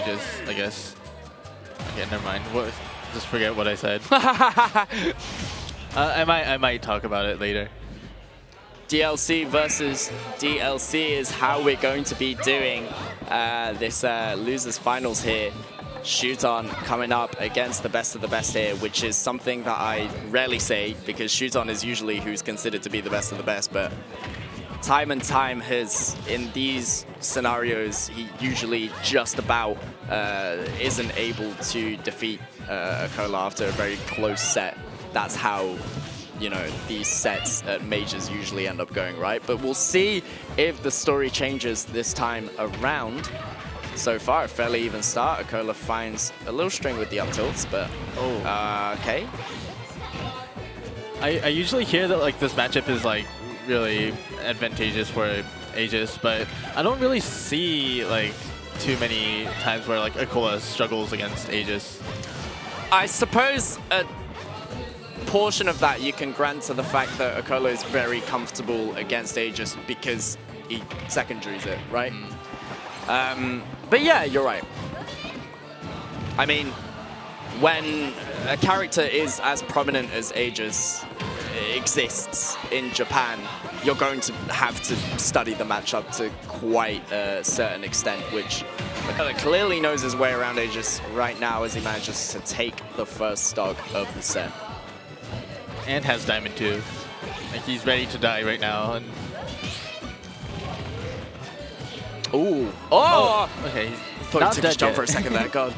Aegis, I guess. Okay, never mind. What? Just forget what I said. I might talk about it later. DLC versus DLC is how we're going to be doing this losers finals here. Shuton coming up against the best of the best here, which is something that I rarely say because Shuton is usually who's considered to be the best of the best, but time and time has, in these scenarios, he usually just about isn't able to defeat Acola after a very close set. That's how, you know, these sets at majors usually end up going, right? But we'll see if the story changes this time around. So far, a fairly even start. Acola finds a little string with the up tilts, but okay. I usually hear that like this matchup is like really advantageous for Aegis, but I don't really see like too many times where like Acola struggles against Aegis. I suppose a portion of that you can grant to the fact that Acola is very comfortable against Aegis because he secondaries it, right? But yeah, you're right. I mean, when a character is as prominent as Aegis exists in Japan, you're going to have to study the matchup to quite a certain extent, which Acola clearly knows his way around Aegis right now as he manages to take the first stock of the set. And has Diamond too. Like he's ready to die right now. And ooh. Oh! Okay. Thought he took his jump for a second there, God.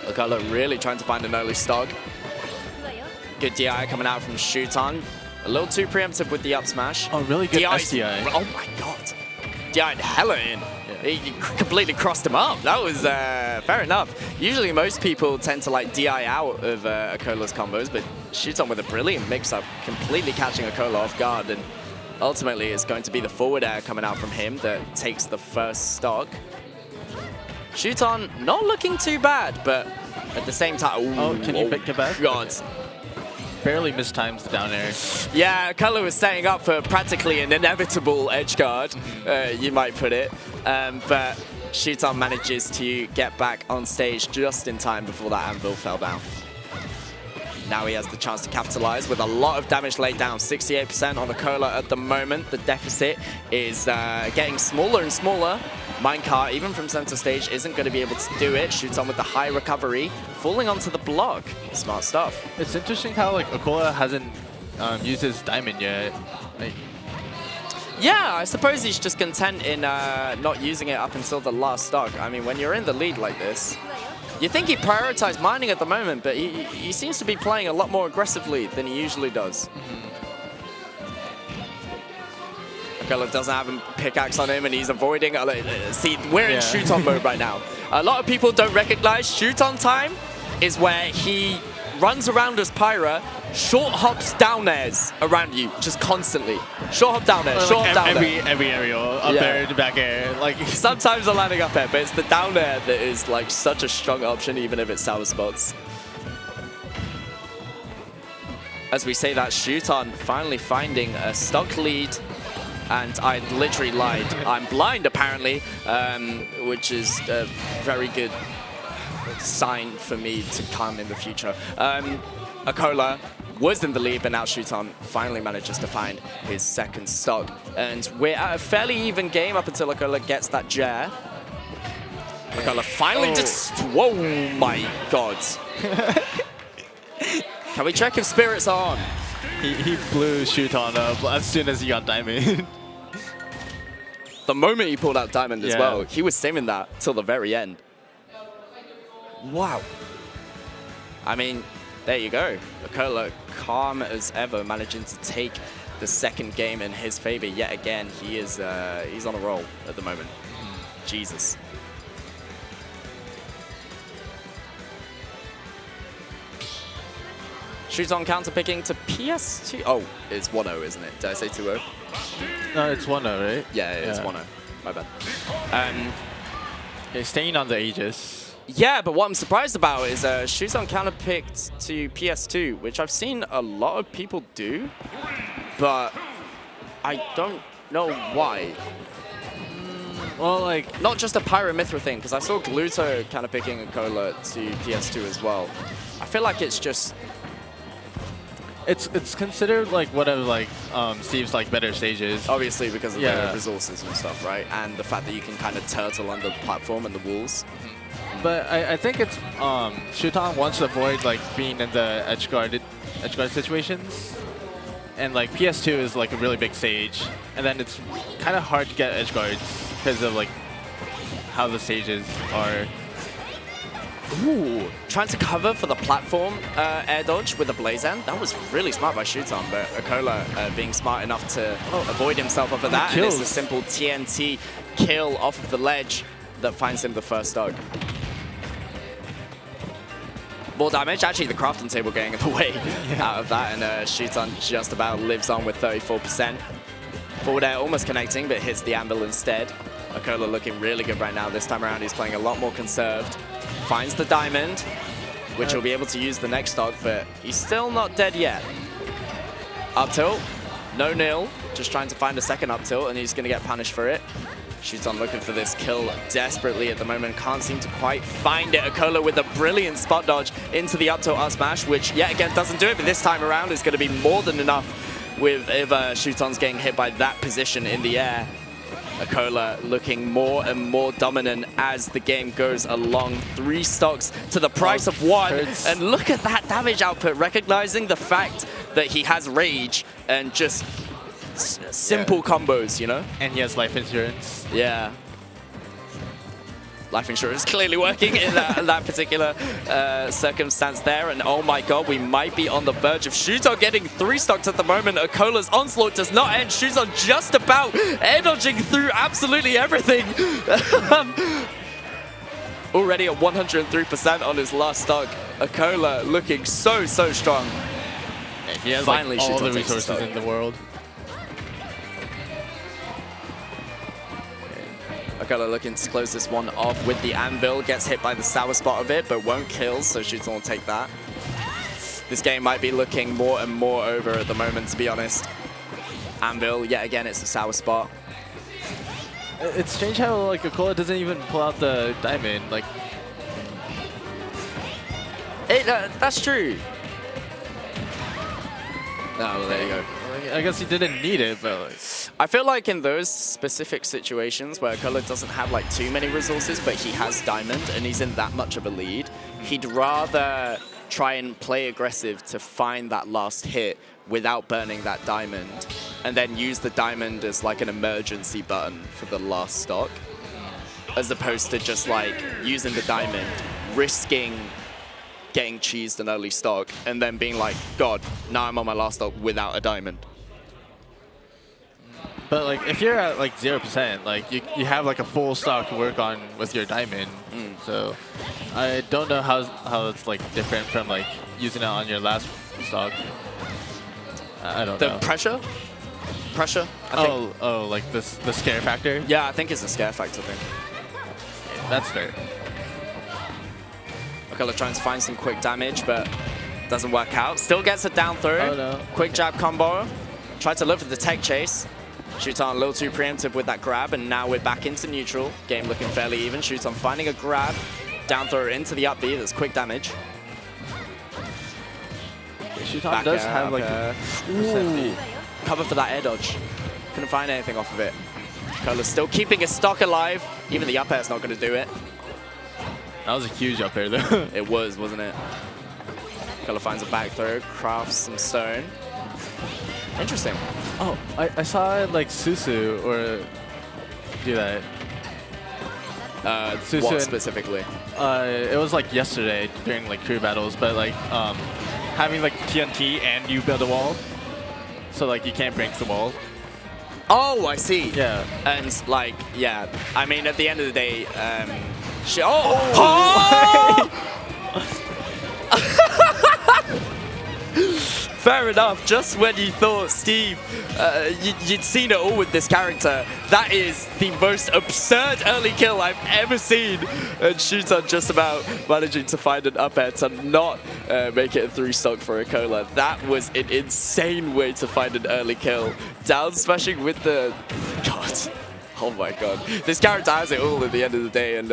Acola really trying to find an early stock. Good DI coming out from Shuton. A little too preemptive with the up smash. Oh, really good SDI. Oh my God. DI'd hella in. Yeah. He completely crossed him up. That was fair enough. Usually most people tend to like DI out of Acola's combos, but Shuton with a brilliant mix-up, completely catching Acola off guard, and ultimately it's going to be the forward air coming out from him that takes the first stock. Shuton not looking too bad, but at the same time... Ooh, oh, can you pick it back? God. Barely mistimes the down air. Yeah, Acola was setting up for practically an inevitable edge guard, you might put it. But Shuton manages to get back on stage just in time before that anvil fell down. Now he has the chance to capitalize with a lot of damage laid down. 68% on Acola at the moment. The deficit is getting smaller and smaller. Minecart, even from center stage, isn't going to be able to do it. Shuton with the high recovery, falling onto the block. Smart stuff. It's interesting how like Acola hasn't used his diamond yet. Like, yeah, I suppose he's just content in not using it up until the last stock. I mean, when you're in the lead like this, you think he'd prioritize mining at the moment, but he seems to be playing a lot more aggressively than he usually does. Acola doesn't have a pickaxe on him and he's avoiding. See, we're in Shuton mode right now. A lot of people don't recognize Shuton time is where he runs around as Pyra, short hops down airs around you, just constantly. Short hop down air, short hop down air. Every aerial, up air, back air. Like sometimes they're landing up air, but it's the down air that is like such a strong option, even if it's sour spots. As we say that, Shuton finally finding a stock lead. And I literally lied. I'm blind, apparently, which is a very good sign for me to come in the future. Acola was in the lead, but now Shuton finally manages to find his second stock. And we're at a fairly even game up until Acola gets that jar. Acola finally just... Whoa, my God. Can we check if spirits are on? He blew Shuton up as soon as he got diamond. The moment he pulled out diamond as well, he was saving that till the very end. Wow. I mean, there you go. Acola, calm as ever, managing to take the second game in his favor yet again. He is he's on a roll at the moment. Jesus. Shuton counterpicking to PS2. Oh, it's 1-0, isn't it? Did I say 2-0? No, it's 1-0, right? Yeah, it's 1-0. My bad. Okay, staying on the Aegis. Yeah, but what I'm surprised about is Shuton counterpicked to PS2, which I've seen a lot of people do, but I don't know why. Well, like Not just a Pyra Mythra thing, because I saw Gluto kind of picking Acola to PS2 as well. I feel like it's just... it's considered like one of like Steve's like better stages. Obviously because of the resources and stuff, right? And the fact that you can kind of turtle on the platform and the walls. But I think it's Shuton wants to avoid like being in the edge guard situations, and like PS2 is like a really big stage, and then it's kind of hard to get edge guards because of like how the stages are. Ooh, trying to cover for the platform air dodge with a Blaze End. That was really smart by Shuton, but Acola being smart enough to avoid himself off of that. And it's a simple TNT kill off of the ledge that finds him the first stock. More damage, actually the crafting table getting in the way out of that, and Shuton just about lives on with 34%. Forward air almost connecting, but hits the anvil instead. Acola looking really good right now. This time around he's playing a lot more conserved. Finds the diamond, which he'll be able to use the next stock, but he's still not dead yet. Up tilt, no nil, just trying to find a second up tilt, and he's going to get punished for it. Shuton looking for this kill desperately at the moment, can't seem to quite find it. Acola with a brilliant spot dodge into the up tilt up smash, which yet again doesn't do it, but this time around is going to be more than enough with if Shuton's getting hit by that position in the air. Acola looking more and more dominant as the game goes along. 3 stocks to the price of 1. And look at that damage output, recognizing the fact that he has rage and just simple combos, you know? And he has life insurance. Yeah. Life insurance clearly working in that particular circumstance there. And oh my god, we might be on the verge of Shuton getting 3 stocks at the moment. Acola's onslaught does not end. Shuton just about air dodging through absolutely everything. Already at 103% on his last stock. Acola looking so strong. And he has finally like, all Shuton the resources in the world. Acola looking to close this one off with the anvil. Gets hit by the sour spot of it, but won't kill, so Shuton will take that. This game might be looking more and more over at the moment, to be honest. Anvil, yet again, it's a sour spot. It's strange how like Acola doesn't even pull out the diamond. Like, that's true. No, well, there you go. I guess he didn't need it, but like, I feel like in those specific situations where Acola doesn't have like too many resources, but he has diamond and he's in that much of a lead, he'd rather try and play aggressive to find that last hit without burning that diamond, and then use the diamond as like an emergency button for the last stock, as opposed to just like using the diamond, risking getting cheesed an early stock, and then being like, God, now I'm on my last stock without a diamond. but like if you're at like 0%, like you have like a full stock to work on with your diamond. So I don't know how it's like different from like using it on your last stock. I don't know. The pressure? Pressure? I think. Oh, like the scare factor? Yeah, I think it's a scare factor thing. That's fair. Acola trying to find some quick damage, but doesn't work out. Still gets a down throw. Oh no. Quick jab combo. Tried to look for the tech chase. Shuton a little too preemptive with that grab, and now we're back into neutral. Game looking fairly even. Shuton finding a grab. Down throw into the up B. That's quick damage. Shuton does have like a cover for that air dodge. Couldn't find anything off of it. Acola's still keeping his stock alive. Even the up air's not going to do it. That was a huge up air though. It was, wasn't it? Acola finds a back throw, crafts some stone. Interesting. Oh, I saw like Susu or do that. Susu what specifically? It was like yesterday during like crew battles, but like having like TNT and you build a wall, so like you can't break the wall. Oh, I see. Yeah. And like, yeah, I mean, at the end of the day, fair enough. Just when you thought, Steve, you'd seen it all with this character, that is the most absurd early kill I've ever seen. And Shuton just about managing to find an up air to not make it a 3-stock for Acola. That was an insane way to find an early kill. Down smashing with the... God. Oh my god. This character has it all at the end of the day, and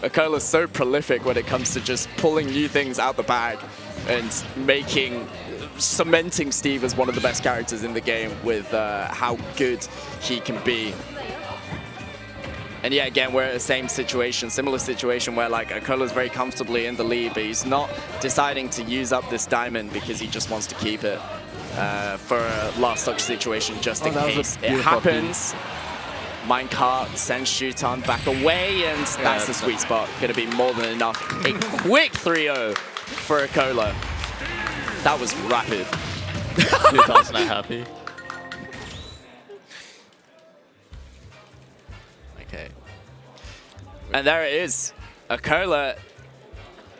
Acola's so prolific when it comes to just pulling new things out the bag and cementing Steve as one of the best characters in the game with how good he can be. And yeah, again, we're at the same situation, similar situation where like Acola's very comfortably in the lead, but he's not deciding to use up this diamond because he just wants to keep it for a last touch situation just in case it happens. Minecart sends Shuton back away, and that's the sweet spot. Going to be more than enough. A quick 3-0 for Acola. That was rapid. Shuton's not happy. Okay. And there it is. Acola,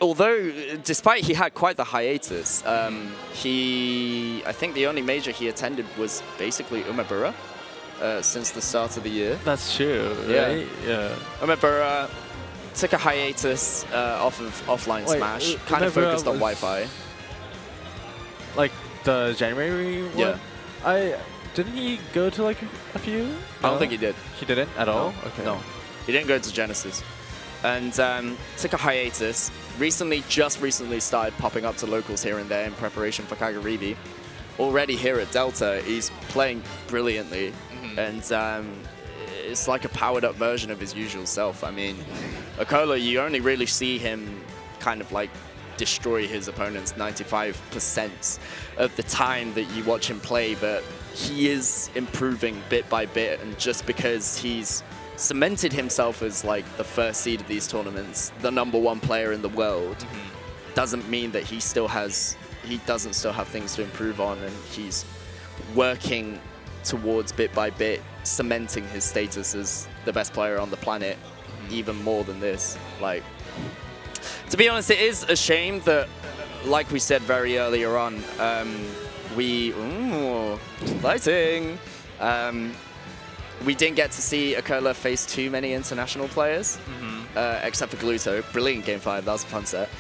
although, despite he had quite the hiatus, I think the only major he attended was basically Umebura. Since the start of the year. That's true, right? Yeah. Umebura took a hiatus off of offline Smash, kind of focused on Wi-Fi. Like the January one? Yeah. Didn't he go to like a few? I don't think he did. He didn't at all? Okay. No. He didn't go to Genesis. And took a hiatus. Just recently started popping up to locals here and there in preparation for Kagaribi. Already here at Delta, he's playing brilliantly. And it's like a powered up version of his usual self. I mean, Acola, you only really see him kind of like destroy his opponents 95% of the time that you watch him play, but he is improving bit by bit, and just because he's cemented himself as like the first seed of these tournaments, the #1 player in the world, doesn't mean that he doesn't still have things to improve on, and he's working towards bit by bit cementing his status as the best player on the planet even more than this. Like, to be honest, it is a shame that, like we said very earlier on, lighting. We didn't get to see Acola face too many international players, except for Gluto. Brilliant Game 5, that was a fun set.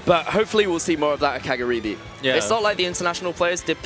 But hopefully we'll see more of that at Kagaribi. Yeah. It's not like the international players did